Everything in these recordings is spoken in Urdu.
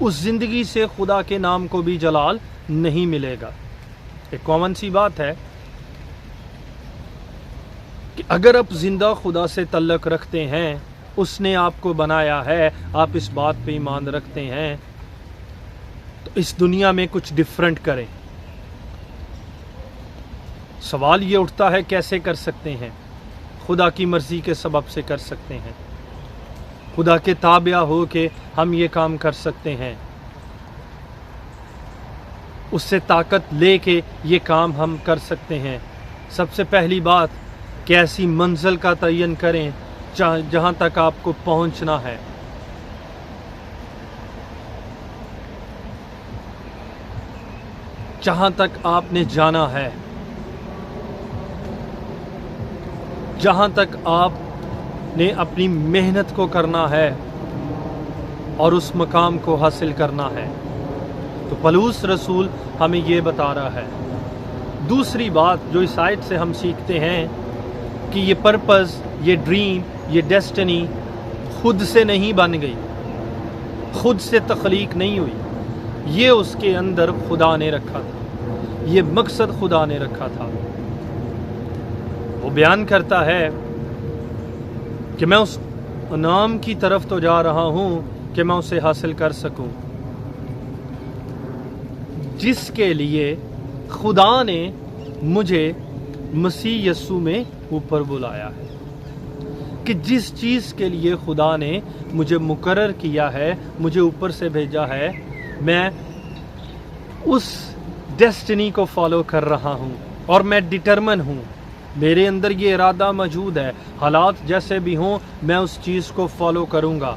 اس زندگی سے خدا کے نام کو بھی جلال نہیں ملے گا۔ ایک کامن سی بات ہے کہ اگر آپ زندہ خدا سے تعلق رکھتے ہیں، اس نے آپ کو بنایا ہے، آپ اس بات پہ ایمان رکھتے ہیں، تو اس دنیا میں کچھ ڈیفرنٹ کریں۔ سوال یہ اٹھتا ہے کیسے کر سکتے ہیں؟ خدا کی مرضی کے سبب سے کر سکتے ہیں، خدا کے تابع ہو کے ہم یہ کام کر سکتے ہیں، اس سے طاقت لے کے یہ کام ہم کر سکتے ہیں۔ سب سے پہلی بات کہ ایسی منزل کا تعین کریں جہاں تک آپ کو پہنچنا ہے۔ جہاں تک آپ نے جانا ہے، جہاں تک آپ نے اپنی محنت کو کرنا ہے اور اس مقام کو حاصل کرنا ہے، تو پولس رسول ہمیں یہ بتا رہا ہے۔ دوسری بات جو اس آیت سے ہم سیکھتے ہیں کہ یہ پرپز، یہ ڈریم، یہ ڈیسٹنی خود سے نہیں بن گئی، خود سے تخلیق نہیں ہوئی، یہ اس کے اندر خدا نے رکھا تھا، یہ مقصد خدا نے رکھا تھا۔ وہ بیان کرتا ہے کہ میں اس انعام کی طرف تو جا رہا ہوں کہ میں اسے حاصل کر سکوں، جس کے لیے خدا نے مجھے مسیح یسوع میں اوپر بلایا ہے، کہ جس چیز کے لیے خدا نے مجھے مقرر کیا ہے، مجھے اوپر سے بھیجا ہے، میں اس ڈیسٹنی کو فالو کر رہا ہوں اور میں ڈٹرمن ہوں، میرے اندر یہ ارادہ موجود ہے، حالات جیسے بھی ہوں میں اس چیز کو فالو کروں گا۔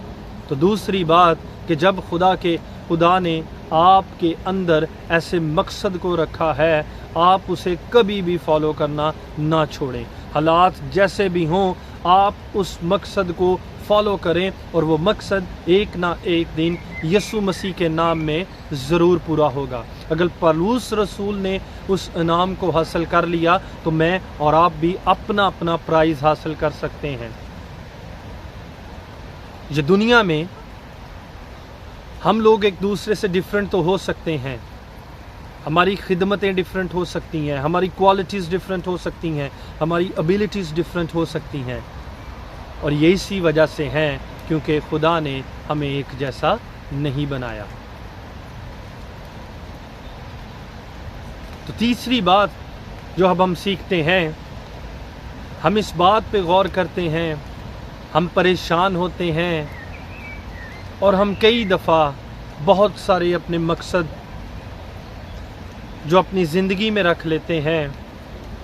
تو دوسری بات کہ جب خدا نے آپ کے اندر ایسے مقصد کو رکھا ہے، آپ اسے کبھی بھی فالو کرنا نہ چھوڑیں، حالات جیسے بھی ہوں آپ اس مقصد کو فالو کریں، اور وہ مقصد ایک نہ ایک دن یسوع مسیح کے نام میں ضرور پورا ہوگا۔ اگر پولس رسول نے اس انعام کو حاصل کر لیا تو میں اور آپ بھی اپنا اپنا پرائز حاصل کر سکتے ہیں۔ یہ دنیا میں ہم لوگ ایک دوسرے سے ڈیفرنٹ تو ہو سکتے ہیں، ہماری خدمتیں ڈیفرنٹ ہو سکتی ہیں، ہماری کوالٹیز ڈیفرنٹ ہو سکتی ہیں، ہماری ابیلٹیز ڈیفرنٹ ہو سکتی ہیں، اور یہ اسی وجہ سے ہیں کیونکہ خدا نے ہمیں ایک جیسا نہیں بنایا۔ تو تیسری بات جو اب ہم سیکھتے ہیں، ہم اس بات پہ غور کرتے ہیں، ہم پریشان ہوتے ہیں، اور ہم کئی دفعہ بہت سارے اپنے مقصد جو اپنی زندگی میں رکھ لیتے ہیں،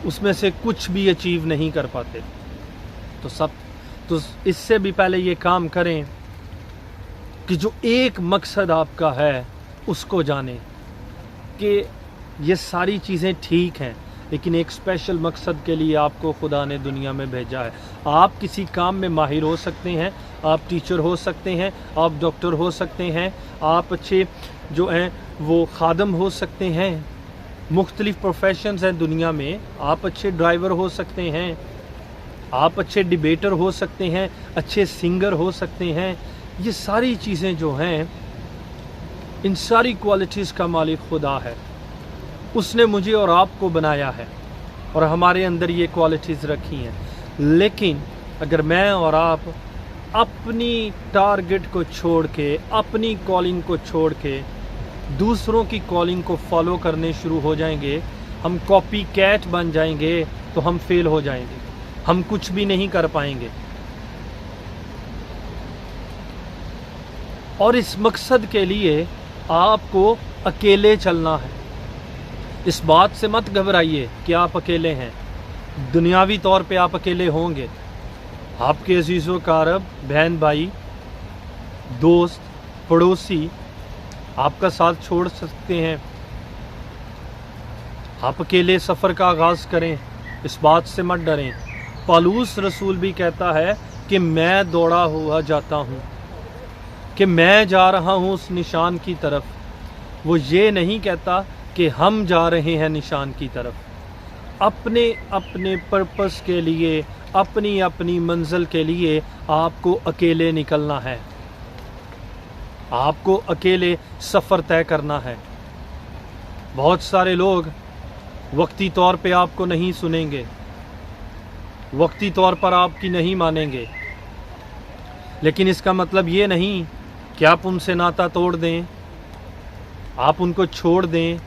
اس میں سے کچھ بھی اچیو نہیں کر پاتے۔ تو اس سے بھی پہلے یہ کام کریں کہ جو ایک مقصد آپ کا ہے اس کو جانیں کہ یہ ساری چیزیں ٹھیک ہیں، لیکن ایک اسپیشل مقصد کے لیے آپ کو خدا نے دنیا میں بھیجا ہے۔ آپ کسی کام میں ماہر ہو سکتے ہیں، آپ ٹیچر ہو سکتے ہیں، آپ ڈاکٹر ہو سکتے ہیں، آپ اچھے جو ہیں وہ خادم ہو سکتے ہیں، مختلف پروفیشنز ہیں دنیا میں، آپ اچھے ڈرائیور ہو سکتے ہیں، آپ اچھے ڈیبیٹر ہو سکتے ہیں، اچھے سنگر ہو سکتے ہیں۔ یہ ساری چیزیں جو ہیں، ان ساری کوالٹیز کا مالک خدا ہے، اس نے مجھے اور آپ کو بنایا ہے اور ہمارے اندر یہ کوالٹیز رکھی ہیں۔ لیکن اگر میں اور آپ اپنی ٹارگٹ کو چھوڑ کے، اپنی کالنگ کو چھوڑ کے دوسروں کی کالنگ کو فالو کرنے شروع ہو جائیں گے، ہم کاپی کیٹ بن جائیں گے، تو ہم فیل ہو جائیں گے، ہم کچھ بھی نہیں کر پائیں گے۔ اور اس مقصد کے لیے آپ کو اکیلے چلنا ہے۔ اس بات سے مت گھبرائیے کہ آپ اکیلے ہیں، دنیاوی طور پہ آپ اکیلے ہوں گے، آپ کے عزیز و اقارب، بہن بھائی، دوست، پڑوسی آپ کا ساتھ چھوڑ سکتے ہیں، آپ اکیلے سفر کا آغاز کریں، اس بات سے مت ڈریں۔ پولس رسول بھی کہتا ہے کہ میں دوڑا ہوا جاتا ہوں، کہ میں جا رہا ہوں اس نشان کی طرف۔ وہ یہ نہیں کہتا کہ ہم جا رہے ہیں نشان کی طرف، اپنے اپنے پرپس کے لیے، اپنی اپنی منزل کے لیے آپ کو اکیلے نکلنا ہے۔ آپ کو اکیلے سفر طے کرنا ہے. بہت سارے لوگ وقتی طور پہ آپ کو نہیں سنیں گے، وقتی طور پر آپ کی نہیں مانیں گے، لیکن اس کا مطلب یہ نہیں کہ آپ ان سے ناطہ توڑ دیں، آپ ان کو چھوڑ دیں،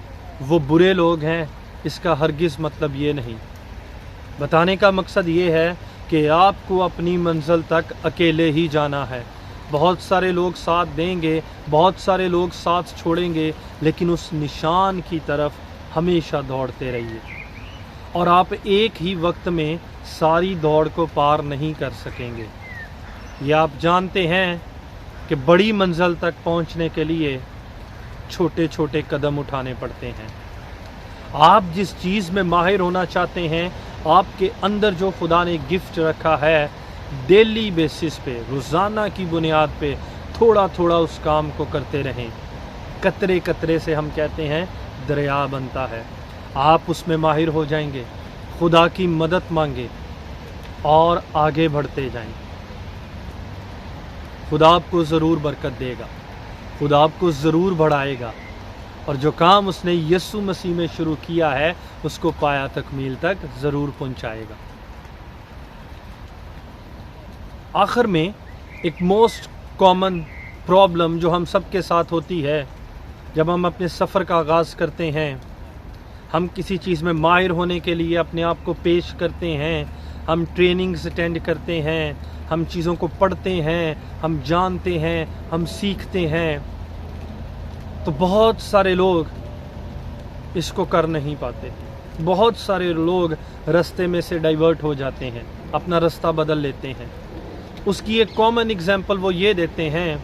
وہ برے لوگ ہیں. اس کا ہرگز مطلب یہ نہیں. بتانے کا مقصد یہ ہے کہ آپ کو اپنی منزل تک اکیلے ہی جانا ہے. بہت سارے لوگ ساتھ دیں گے، بہت سارے لوگ ساتھ چھوڑیں گے، لیکن اس نشان کی طرف ہمیشہ دوڑتے رہیے. اور آپ ایک ہی وقت میں ساری دوڑ کو پار نہیں کر سکیں گے. یہ آپ جانتے ہیں کہ بڑی منزل تک پہنچنے کے لیے چھوٹے چھوٹے قدم اٹھانے پڑتے ہیں. آپ جس چیز میں ماہر ہونا چاہتے ہیں، آپ کے اندر جو خدا نے گفٹ رکھا ہے، ڈیلی بیسس پہ، روزانہ کی بنیاد پہ تھوڑا تھوڑا اس کام کو کرتے رہیں. قطرے قطرے سے ہم کہتے ہیں دریا بنتا ہے. آپ اس میں ماہر ہو جائیں گے. خدا کی مدد مانگے اور آگے بڑھتے جائیں. خدا آپ کو ضرور برکت دے گا، خدا آپ کو ضرور بڑھائے گا، اور جو کام اس نے یسوع مسیح میں شروع کیا ہے اس کو پایا تکمیل تک ضرور پہنچائے گا. آخر میں ایک موسٹ کامن پرابلم جو ہم سب کے ساتھ ہوتی ہے جب ہم اپنے سفر کا آغاز کرتے ہیں، ہم کسی چیز میں ماہر ہونے کے لیے اپنے آپ کو پیش کرتے ہیں، ہم ٹریننگز اٹینڈ کرتے ہیں، ہم چیزوں کو پڑھتے ہیں، ہم جانتے ہیں، ہم سیکھتے ہیں، تو بہت سارے لوگ اس کو کر نہیں پاتے. بہت سارے لوگ رستے میں سے ڈائیورٹ ہو جاتے ہیں، اپنا رستہ بدل لیتے ہیں. اس کی ایک کامن اگزامپل وہ یہ دیتے ہیں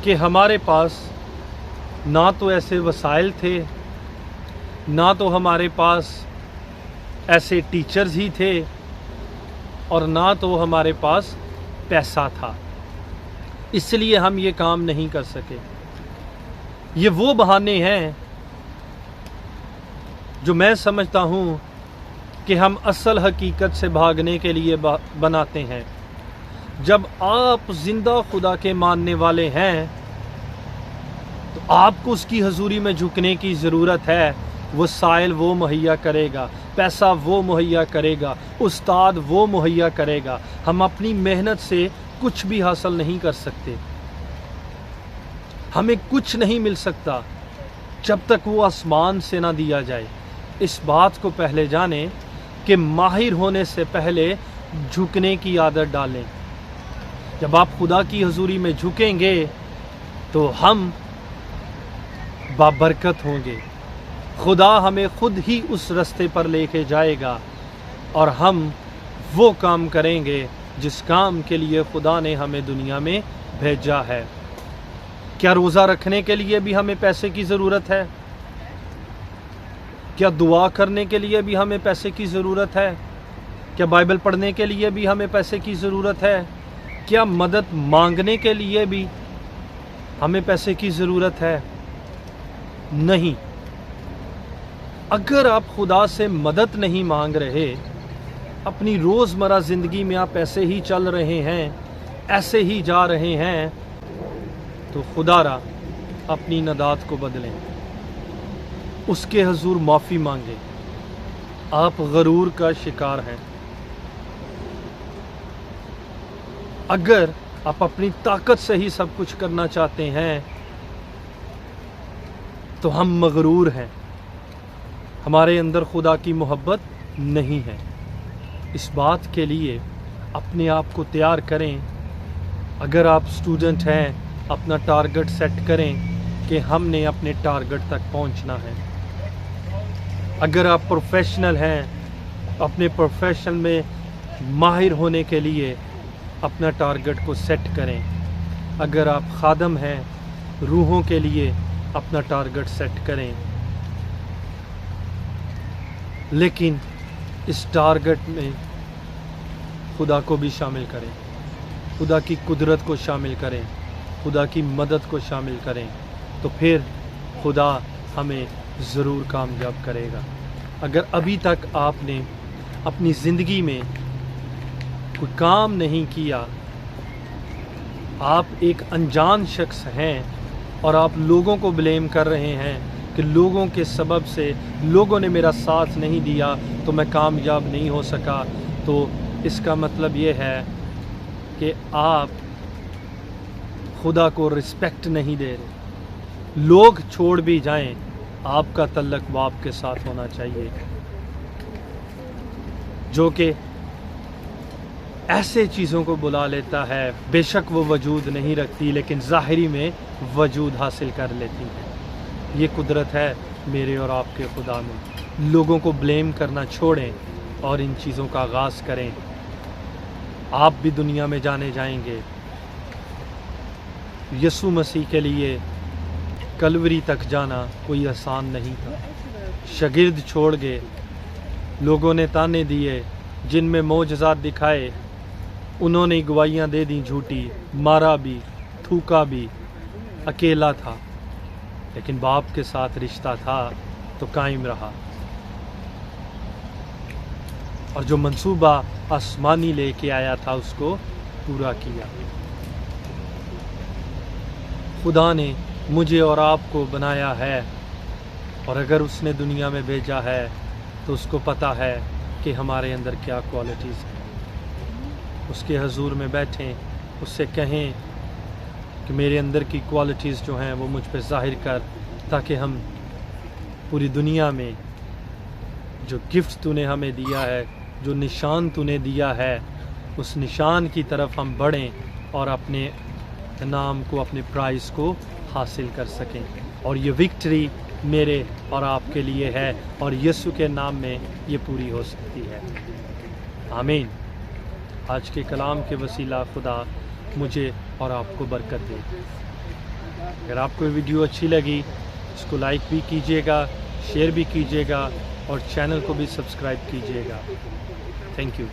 کہ ہمارے پاس نہ تو ایسے وسائل تھے، نہ تو ہمارے پاس ایسے ٹیچرز ہی تھے، اور نہ تو ہمارے پاس پیسہ تھا، اس لیے ہم یہ کام نہیں کر سکے. یہ وہ بہانے ہیں جو میں سمجھتا ہوں کہ ہم اصل حقیقت سے بھاگنے کے لیے بناتے ہیں. جب آپ زندہ خدا کے ماننے والے ہیں تو آپ کو اس کی حضوری میں جھکنے کی ضرورت ہے. وسائل وہ مہیا کرے گا، پیسہ وہ مہیا کرے گا، استاد وہ مہیا کرے گا. ہم اپنی محنت سے کچھ بھی حاصل نہیں کر سکتے. ہمیں کچھ نہیں مل سکتا جب تک وہ آسمان سے نہ دیا جائے. اس بات کو پہلے جانیں کہ ماہر ہونے سے پہلے جھکنے کی عادت ڈالیں. جب آپ خدا کی حضوری میں جھکیں گے تو ہم بابرکت ہوں گے. خدا ہمیں خود ہی اس رستے پر لے کے جائے گا، اور ہم وہ کام کریں گے جس کام کے لیے خدا نے ہمیں دنیا میں بھیجا ہے. کیا روزہ رکھنے کے لیے بھی ہمیں پیسے کی ضرورت ہے؟ کیا دعا کرنے کے لیے بھی ہمیں پیسے کی ضرورت ہے؟ کیا بائبل پڑھنے کے لیے بھی ہمیں پیسے کی ضرورت ہے؟ کیا مدد مانگنے کے لیے بھی ہمیں پیسے کی ضرورت ہے؟ نہیں. اگر آپ خدا سے مدد نہیں مانگ رہے، اپنی روزمرہ زندگی میں آپ ایسے ہی چل رہے ہیں، ایسے ہی جا رہے ہیں، تو خدا را اپنی ندات کو بدلیں، اس کے حضور معافی مانگیں. آپ غرور کا شکار ہیں. اگر آپ اپنی طاقت سے ہی سب کچھ کرنا چاہتے ہیں تو ہم مغرور ہیں. ہمارے اندر خدا کی محبت نہیں ہے. اس بات کے لیے اپنے آپ کو تیار کریں. اگر آپ اسٹوڈنٹ ہیں، اپنا ٹارگٹ سیٹ کریں کہ ہم نے اپنے ٹارگٹ تک پہنچنا ہے. اگر آپ پروفیشنل ہیں، اپنے پروفیشن میں ماہر ہونے کے لیے اپنا ٹارگٹ کو سیٹ کریں. اگر آپ خادم ہیں، روحوں کے لیے اپنا ٹارگٹ سیٹ کریں. لیکن اس ٹارگٹ میں خدا کو بھی شامل کریں، خدا کی قدرت کو شامل کریں، خدا کی مدد کو شامل کریں، تو پھر خدا ہمیں ضرور کامیاب کرے گا. اگر ابھی تک آپ نے اپنی زندگی میں کوئی کام نہیں کیا آپ ایک انجان شخص ہیں اور آپ لوگوں کو بلیم کر رہے ہیں کہ لوگوں کے سبب سے لوگوں نے میرا ساتھ نہیں دیا تو میں کامیاب نہیں ہو سکا، تو اس کا مطلب یہ ہے کہ آپ خدا کو رسپیکٹ نہیں دے رہے۔ لوگ چھوڑ بھی جائیں، آپ کا تعلق باپ کے ساتھ ہونا چاہیے، جو کہ ایسے چیزوں کو بلا لیتا ہے، بے شک وہ وجود نہیں رکھتی لیکن ظاہری میں وجود حاصل کر لیتی ہے۔ یہ قدرت ہے میرے اور آپ کے خدا میں۔ لوگوں کو بلیم کرنا چھوڑیں اور ان چیزوں کا آغاز کریں۔ آپ بھی دنیا میں جانے جائیں گے۔ یسوع مسیح کے لیے کلوری تک جانا کوئی آسان نہیں تھا۔ شاگرد چھوڑ گئے، لوگوں نے تانے دیے، جن میں معجزات دکھائے، انہوں نے گواہیاں دے دیں جھوٹی، مارا بھی، تھوکا بھی، اکیلا تھا، لیکن باپ کے ساتھ رشتہ تھا تو قائم رہا، اور جو منصوبہ آسمانی لے کے آیا تھا اس کو پورا کیا۔ خدا نے مجھے اور آپ کو بنایا ہے، اور اگر اس نے دنیا میں بھیجا ہے تو اس کو پتہ ہے کہ ہمارے اندر کیا کوالٹیز ہیں۔ اس کے حضور میں بیٹھیں، اس سے کہیں کہ میرے اندر کی کوالٹیز جو ہیں وہ مجھ پہ ظاہر کر، تاکہ ہم پوری دنیا میں جو گفٹ تو نے ہمیں دیا ہے، جو نشان تو نے دیا ہے، اس نشان کی طرف ہم بڑھیں اور اپنے انعام کو، اپنے پرائز کو حاصل کر سکیں۔ اور یہ وکٹری میرے اور آپ کے لیے ہے، اور یسوع کے نام میں یہ پوری ہو سکتی ہے۔ آمین۔ آج کے کلام کے وسیلہ خدا مجھے اور آپ کو برکت دے۔ اگر آپ کو یہ ویڈیو اچھی لگی اس کو لائک بھی کیجیے گا، شیئر بھی کیجیے گا، اور چینل کو بھی سبسکرائب کیجیے گا۔ Thank you.